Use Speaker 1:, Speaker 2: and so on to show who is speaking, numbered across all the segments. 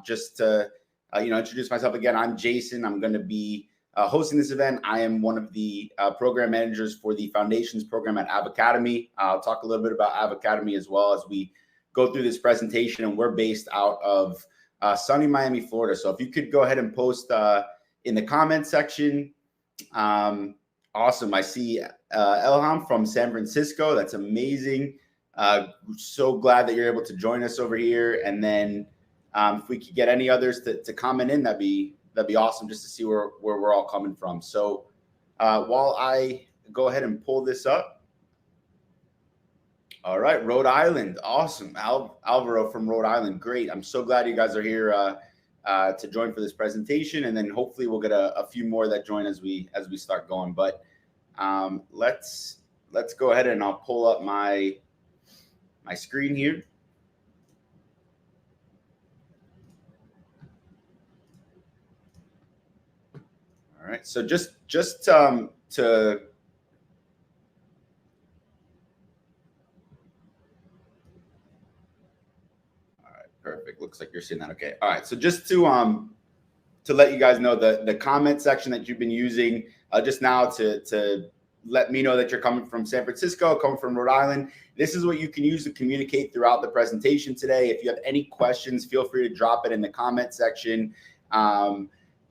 Speaker 1: Just to introduce myself again, I'm Jason. I'm going to be hosting this event. I am one of the program managers for the Foundations program at Av Academy. I'll talk a little bit about Av Academy as well as we go through this presentation, and we're based out of sunny Miami, Florida. So if you could go ahead and post in the comment section. Awesome. I see Elham from San Francisco. That's amazing. So glad that you're able to join us over here. And then if we could get any others to comment in, that'd be awesome, just to see where we're all coming from. So while I go ahead and pull this up. All right, Rhode Island. Awesome. Alvaro from Rhode Island. Great. I'm so glad you guys are here to join for this presentation. And then hopefully we'll get a few more that join as we start going. But let's go ahead and I'll pull up my screen here. All right. So just to all right, perfect. Looks like you're seeing that. Okay. All right. So just to let you guys know, the comment section that you've been using just now to let me know that you're coming from San Francisco, coming from Rhode Island. This is what you can use to communicate throughout the presentation today. If you have any questions, feel free to drop it in the comment section.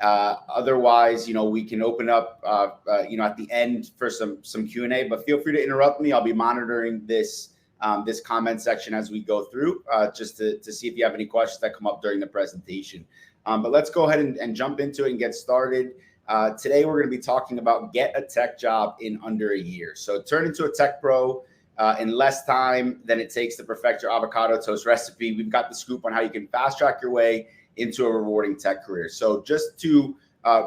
Speaker 1: Otherwise, we can open up, at the end for some Q&A, but feel free to interrupt me. I'll be monitoring this comment section as we go through, just to see if you have any questions that come up during the presentation. But let's go ahead and jump into it and get started. Today, we're going to be talking about get a tech job in under a year. So turn into a tech pro in less time than it takes to perfect your avocado toast recipe. We've got the scoop on how you can fast track your way into a rewarding tech career. So just to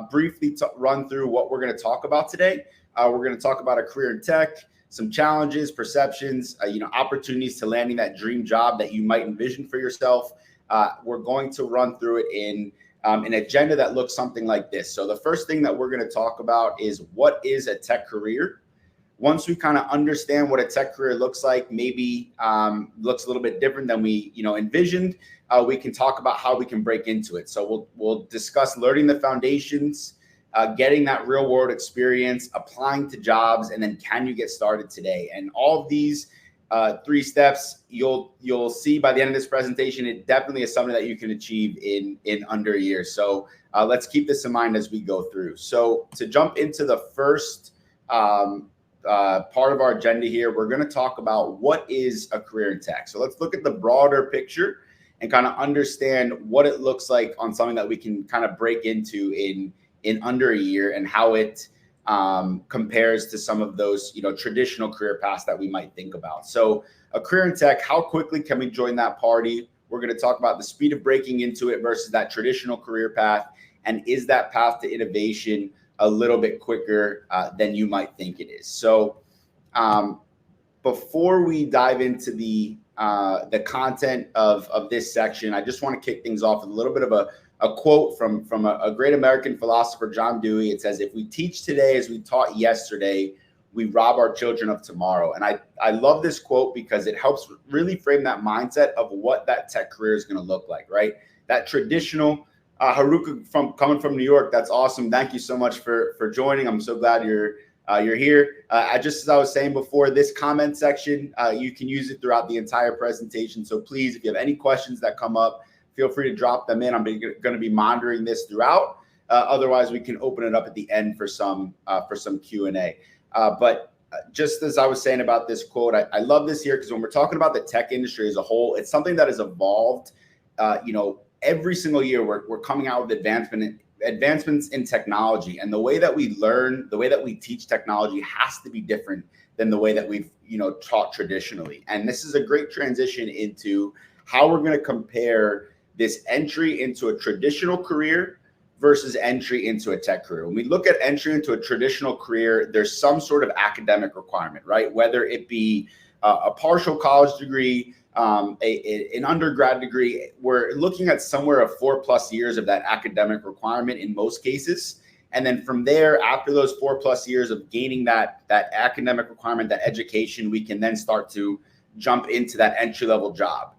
Speaker 1: briefly run through what we're going to talk about today, we're going to talk about a career in tech, some challenges, perceptions, opportunities to landing that dream job that you might envision for yourself. We're going to run through it in an agenda that looks something like this. So the first thing that we're going to talk about is what is a tech career. Once we kind of understand what a tech career looks like, maybe looks a little bit different than we envisioned, we can talk about how we can break into it. So we'll discuss learning the foundations, getting that real world experience, applying to jobs, and then can you get started today? And all of these 3 steps, you'll see by the end of this presentation, it definitely is something that you can achieve in under a year. So let's keep this in mind as we go through. So to jump into the first part of our agenda here, we're going to talk about what is a career in tech. So let's look at the broader picture and kind of understand what it looks like on something that we can kind of break into in under a year, and how it compares to some of those traditional career paths that we might think about. So a career in tech, how quickly can we join that party? We're going to talk about the speed of breaking into it versus that traditional career path, and is that path to innovation a little bit quicker than you might think it is. So before we dive into the content of this section, I just want to kick things off with a little bit of a quote from a great American philosopher, John Dewey. It says, if we teach today as we taught yesterday, we rob our children of tomorrow. And I love this quote because it helps really frame that mindset of what that tech career is going to look like, right? That traditional Haruka coming from New York. That's awesome. Thank you so much for joining. I'm so glad you're here. Just as I was saying before, this comment section, you can use it throughout the entire presentation. So please, if you have any questions that come up, feel free to drop them in. I'm going to be monitoring this throughout. Otherwise, we can open it up at the end for some Q&A. But just as I was saying about this quote, I love this here because when we're talking about the tech industry as a whole, it's something that has evolved. Every single year we're coming out with advancements in technology, and the way that we learn, the way that we teach technology has to be different than the way that we've taught traditionally. And this is a great transition into how we're going to compare this entry into a traditional career versus entry into a tech career. When we look at entry into a traditional career, there's some sort of academic requirement, right? Whether it be a partial college degree, an undergrad degree, we're looking at somewhere of 4+ years of that academic requirement in most cases. And then from there, after those 4+ years of gaining that academic requirement, that education, we can then start to jump into that entry-level job.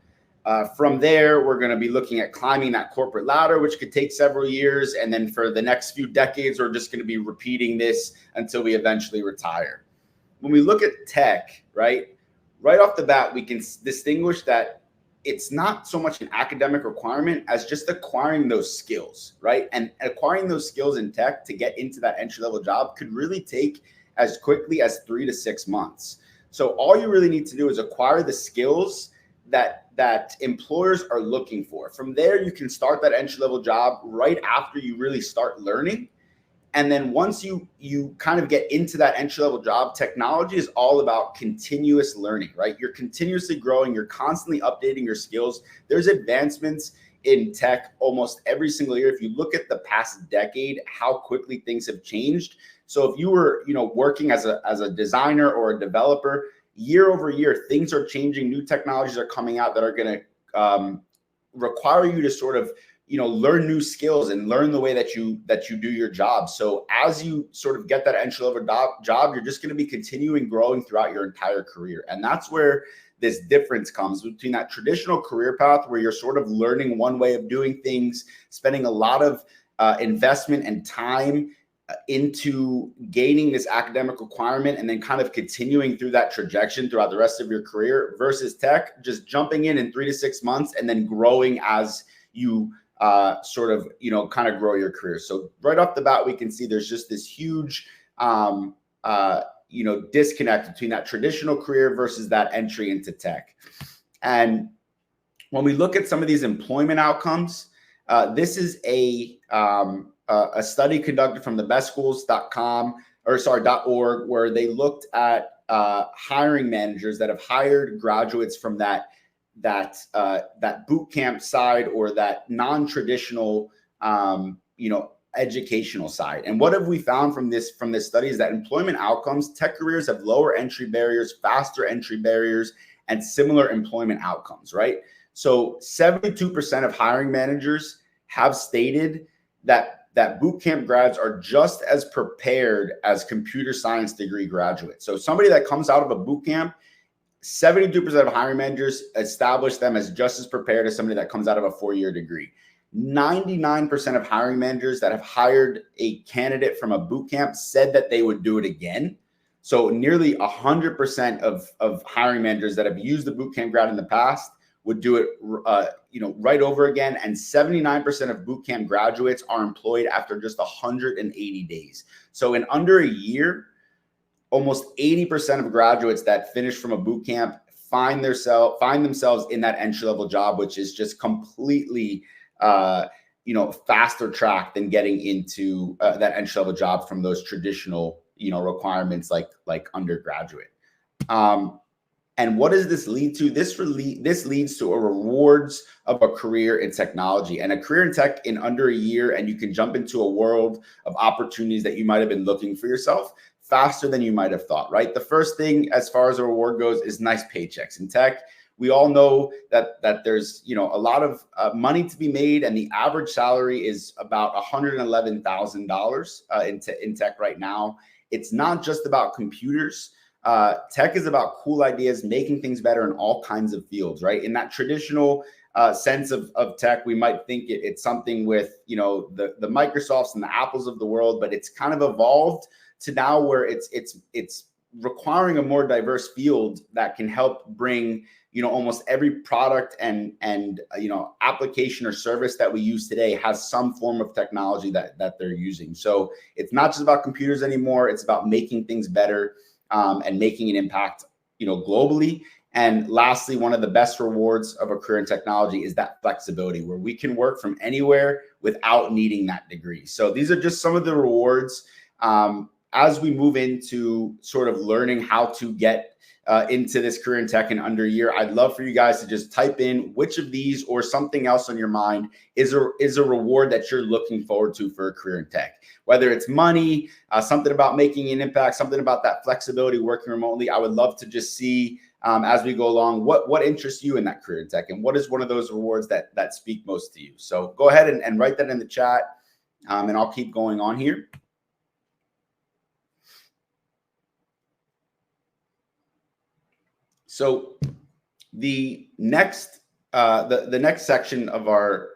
Speaker 1: From there, we're going to be looking at climbing that corporate ladder, which could take several years. And then for the next few decades, we're just going to be repeating this until we eventually retire. When we look at tech, right off the bat, we can distinguish that it's not so much an academic requirement as just acquiring those skills, right? And acquiring those skills in tech to get into that entry-level job could really take as quickly as 3 to 6 months. So all you really need to do is acquire the skills that employers are looking for. From there, you can start that entry-level job right after you really start learning. And then once you kind of get into that entry-level job, technology is all about continuous learning, right? You're continuously growing. You're constantly updating your skills. There's advancements in tech almost every single year. If you look at the past decade, how quickly things have changed. So if you were, working as a designer or a developer, year over year, things are changing. New technologies are coming out that are going to require you to sort of learn new skills and learn the way that you do your job. So as you sort of get that entry level job, you're just going to be continuing growing throughout your entire career. And that's where this difference comes between that traditional career path where you're sort of learning one way of doing things, spending a lot of investment and time into gaining this academic requirement and then kind of continuing through that trajectory throughout the rest of your career, versus tech, just jumping in 3 to 6 months and then growing as you sort of, kind of grow your career. So right off the bat, we can see there's just this huge, disconnect between that traditional career versus that entry into tech. And when we look at some of these employment outcomes, this is a study conducted from the bestschools.com .org, where they looked at hiring managers that have hired graduates from that boot camp side or that non-traditional, educational side. And what have we found from this study is that employment outcomes, tech careers have lower entry barriers, faster entry barriers, and similar employment outcomes, right? So 72% of hiring managers have stated that boot camp grads are just as prepared as computer science degree graduates. So somebody that comes out of a boot camp, 72% of hiring managers establish them as just as prepared as somebody that comes out of a 4-year degree. 99% of hiring managers that have hired a candidate from a boot camp said that they would do it again. So nearly 100% of hiring managers that have used the boot camp grad in the past would do it, right over again. And 79% of boot camp graduates are employed after just 180 days. So in under a year, almost 80% of graduates that finish from a boot camp find themselves in that entry-level job, which is just completely, faster track than getting into that entry-level job from those traditional, requirements like undergraduate. And what does this lead to? This leads to a rewards of a career in technology and a career in tech in under a year. And you can jump into a world of opportunities that you might have been looking for yourself faster than you might have thought, right? The first thing as far as a reward goes is nice paychecks. In tech, we all know that there's, a lot of money to be made, and the average salary is about $111,000 in tech right now. It's not just about computers. Tech is about cool ideas, making things better in all kinds of fields, right? In that traditional sense of tech, we might think it's something with, the Microsofts and the Apples of the world, but it's kind of evolved to now where it's requiring a more diverse field that can help bring, almost every product and application or service that we use today has some form of technology that they're using. So it's not just about computers anymore. It's about making things better and making an impact, globally. And lastly, one of the best rewards of a career in technology is that flexibility where we can work from anywhere without needing that degree. So these are just some of the rewards as we move into sort of learning how to get into this career in tech in under a year. I'd love for you guys to just type in which of these or something else on your mind is a reward that you're looking forward to for a career in tech. Whether it's money, something about making an impact, something about that flexibility, working remotely. I would love to just see as we go along what interests you in that career in tech, and what is one of those rewards that speak most to you. So go ahead and write that in the chat, and I'll keep going on here. So the next The next section of our